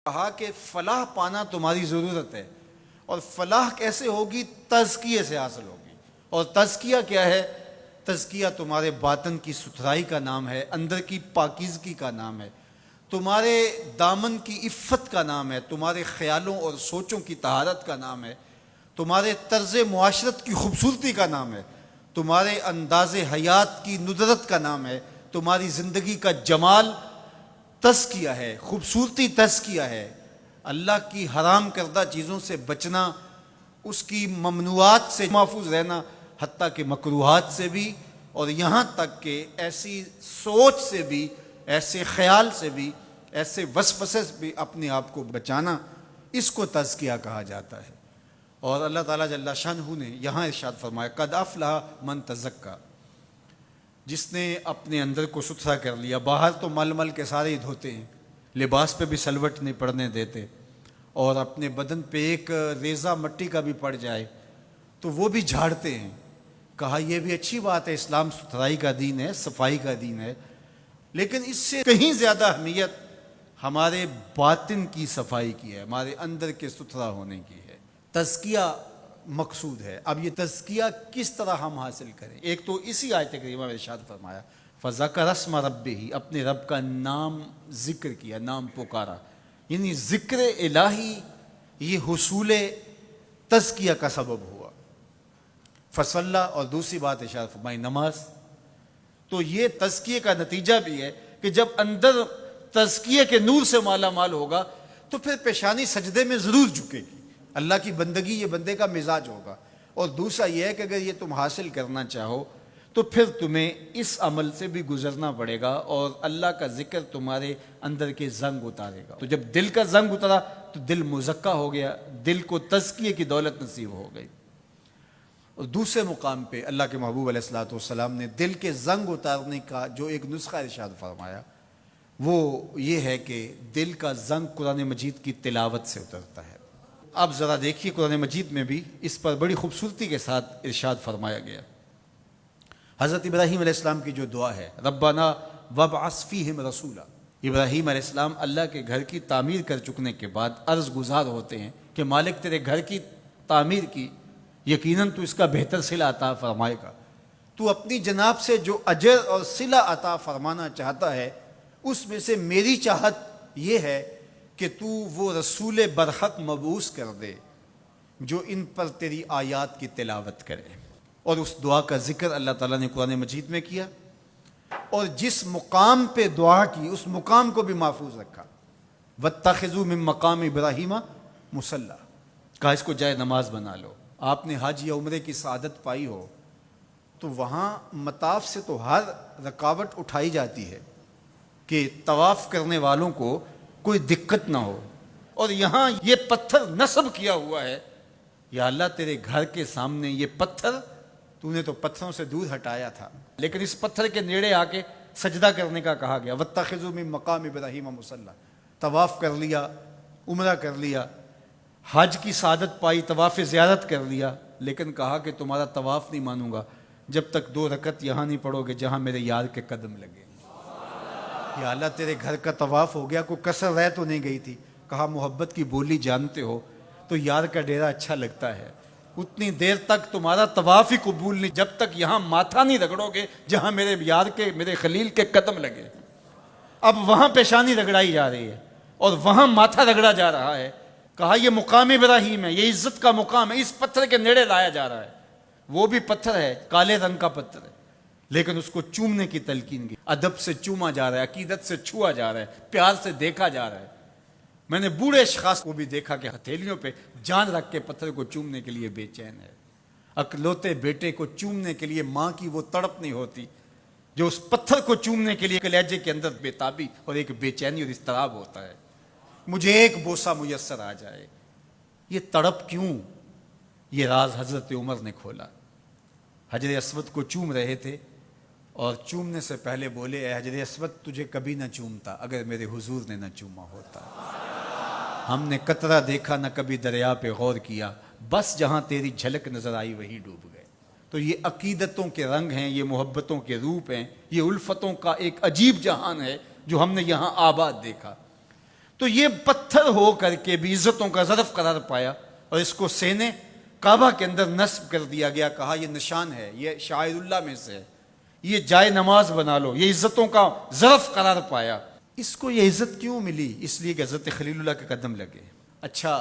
کہا کہ فلاح پانا تمہاری ضرورت ہے، اور فلاح کیسے ہوگی؟ تزکیے سے حاصل ہوگی۔ اور تزکیہ کیا ہے؟ تزکیہ تمہارے باطن کی ستھرائی کا نام ہے، اندر کی پاکیزگی کا نام ہے، تمہارے دامن کی عفت کا نام ہے، تمہارے خیالوں اور سوچوں کی طہارت کا نام ہے، تمہارے طرز معاشرت کی خوبصورتی کا نام ہے، تمہارے انداز حیات کی ندرت کا نام ہے، تمہاری زندگی کا جمال تزکیہ ہے، خوبصورتی تزکیہ ہے۔ اللہ کی حرام کردہ چیزوں سے بچنا، اس کی ممنوعات سے محفوظ رہنا، حتیٰ کہ مکروہات سے بھی، اور یہاں تک کہ ایسی سوچ سے بھی، ایسے خیال سے بھی، ایسے وسوسے سے بھی اپنے آپ کو بچانا، اس کو تزکیہ کہا جاتا ہے۔ اور اللہ تعالیٰ جل شانہ نے یہاں ارشاد فرمایا قد افلح من تزکا، جس نے اپنے اندر کو ستھرا کر لیا۔ باہر تو مل مل کے سارے ہی دھوتے ہیں، لباس پہ بھی سلوٹ نہیں پڑنے دیتے، اور اپنے بدن پہ ایک ریزہ مٹی کا بھی پڑ جائے تو وہ بھی جھاڑتے ہیں۔ کہا یہ بھی اچھی بات ہے، اسلام ستھرائی کا دین ہے، صفائی کا دین ہے، لیکن اس سے کہیں زیادہ اہمیت ہمارے باطن کی صفائی کی ہے، ہمارے اندر کے ستھرا ہونے کی ہے۔ تزکیہ مقصود ہے۔ اب یہ تزکیہ کس طرح ہم حاصل کریں؟ ایک تو اسی آیت کریمہ میں ارشاد فرمایا فذکر اسم ربہ، اپنے رب کا نام ذکر کیا، نام پکارا، یعنی ذکر الہی یہ حصول تزکیہ کا سبب ہوا۔ فصلی، اور دوسری بات ارشاد فرمائی نماز۔ تو یہ تزکیے کا نتیجہ بھی ہے کہ جب اندر تزکیے کے نور سے مالا مال ہوگا تو پھر پیشانی سجدے میں ضرور جھکے گی۔ اللہ کی بندگی یہ بندے کا مزاج ہوگا۔ اور دوسرا یہ ہے کہ اگر یہ تم حاصل کرنا چاہو تو پھر تمہیں اس عمل سے بھی گزرنا پڑے گا، اور اللہ کا ذکر تمہارے اندر کے زنگ اتارے گا۔ تو جب دل کا زنگ اترا تو دل مزکہ ہو گیا، دل کو تزکیے کی دولت نصیب ہو گئی۔ اور دوسرے مقام پہ اللہ کے محبوب علیہ الصلوۃ والسلام نے دل کے زنگ اتارنے کا جو ایک نسخہ ارشاد فرمایا وہ یہ ہے کہ دل کا زنگ قرآن مجید کی تلاوت سے اترتا ہے۔ اب ذرا دیکھیے قرآن مجید میں بھی اس پر بڑی خوبصورتی کے ساتھ ارشاد فرمایا گیا۔ حضرت ابراہیم علیہ السلام کی جو دعا ہے ربنا وابعث فیہم رسولا، ابراہیم علیہ السلام اللہ کے گھر کی تعمیر کر چکنے کے بعد عرض گزار ہوتے ہیں کہ مالک تیرے گھر کی تعمیر کی، یقیناً تو اس کا بہتر صلہ عطا فرمائے گا، تو اپنی جناب سے جو اجر اور صلہ عطا فرمانا چاہتا ہے اس میں سے میری چاہت یہ ہے کہ تو وہ رسول برحق مبعوث کر دے جو ان پر تیری آیات کی تلاوت کرے۔ اور اس دعا کا ذکر اللہ تعالیٰ نے قرآن مجید میں کیا، اور جس مقام پہ دعا کی اس مقام کو بھی محفوظ رکھا۔ واتخذوا من مقام ابراہیم مصلی، کہا اس کو جائے نماز بنا لو۔ آپ نے حج یا عمرے کی سعادت پائی ہو تو وہاں مطاف سے تو ہر رکاوٹ اٹھائی جاتی ہے کہ طواف کرنے والوں کو کوئی دقت نہ ہو، اور یہاں یہ پتھر نصب کیا ہوا ہے، یا اللہ تیرے گھر کے سامنے یہ پتھر تو نے تو پتھروں سے دور ہٹایا تھا، لیکن اس پتھر کے نیڑے آ کے سجدہ کرنے کا کہا گیا۔ واتخذوا من مقام ابراہیم مصلی، طواف کر لیا، عمرہ کر لیا، حج کی سعادت پائی، طواف زیارت کر لیا، لیکن کہا کہ تمہارا طواف نہیں مانوں گا جب تک 2 رکعت یہاں نہیں پڑھو گے جہاں میرے یار کے قدم لگے۔ یا اللہ تیرے گھر کا طواف ہو گیا، کوئی کسر رہ تو نہیں گئی تھی؟ کہا محبت کی بولی جانتے ہو تو یار کا ڈیرا اچھا لگتا ہے، اتنی دیر تک تمہارا طواف ہی قبول نہیں جب تک یہاں ماتھا نہیں رگڑو گے جہاں میرے یار کے، میرے خلیل کے قدم لگے۔ اب وہاں پیشانی رگڑائی جا رہی ہے اور وہاں ماتھا رگڑا جا رہا ہے۔ کہا یہ مقام ابراہیم ہے، یہ عزت کا مقام ہے، اس پتھر کے نیڑے لایا جا رہا ہے۔ وہ بھی پتھر ہے، کالے رنگ کا پتھر ہے، لیکن اس کو چومنے کی تلقین کی، ادب سے چوما جا رہا ہے، عقیدت سے چھوا جا رہا ہے، پیار سے دیکھا جا رہا ہے۔ میں نے بوڑھے اشخاص کو بھی دیکھا کہ ہتھیلیوں پہ جان رکھ کے پتھر کو چومنے کے لیے بے چین ہے۔ اکلوتے بیٹے کو چومنے کے لیے ماں کی وہ تڑپ نہیں ہوتی جو اس پتھر کو چومنے کے لیے کلیجے کے اندر بے تابی اور ایک بے چینی اور اضطراب ہوتا ہے، مجھے ایک بوسہ میسر آ جائے۔ یہ تڑپ کیوں؟ یہ راز حضرت عمر نے کھولا۔ حجر اسود کو چوم رہے تھے اور چومنے سے پہلے بولے اے حجر اسود تجھے کبھی نہ چومتا اگر میرے حضور نے نہ چوما ہوتا۔ ہم نے قطرہ دیکھا نہ کبھی دریا پہ غور کیا، بس جہاں تیری جھلک نظر آئی وہیں ڈوب گئے۔ تو یہ عقیدتوں کے رنگ ہیں، یہ محبتوں کے روپ ہیں، یہ الفتوں کا ایک عجیب جہان ہے جو ہم نے یہاں آباد دیکھا۔ تو یہ پتھر ہو کر کے بھی عزتوں کا ظرف قرار پایا اور اس کو سینے کعبہ کے اندر نصب کر دیا گیا. کہا یہ نشان ہے, یہ شاعر اللہ میں سے ہے, یہ جائے نماز بنا لو. یہ عزتوں کا ظرف قرار پایا. اس کو یہ عزت کیوں ملی؟ اس لیے کہ حضرت خلیل اللہ کے قدم لگے. اچھا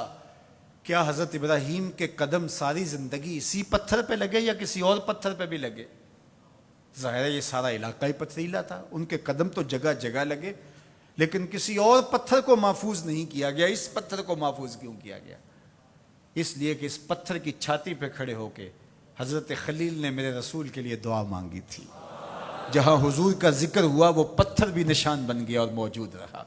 کیا حضرت ابراہیم کے قدم ساری زندگی اسی پتھر پہ لگے یا کسی اور پتھر پہ بھی لگے؟ ظاہر ہے یہ سارا علاقہ ہی پتھریلا تھا, ان کے قدم تو جگہ جگہ لگے, لیکن کسی اور پتھر کو محفوظ نہیں کیا گیا. اس پتھر کو محفوظ کیوں کیا گیا؟ اس لیے کہ اس پتھر کی چھاتی پہ کھڑے ہو کے حضرت خلیل نے میرے رسول کے لیے دعا مانگی تھی. جہاں حضور کا ذکر ہوا وہ پتھر بھی نشان بن گیا اور موجود رہا.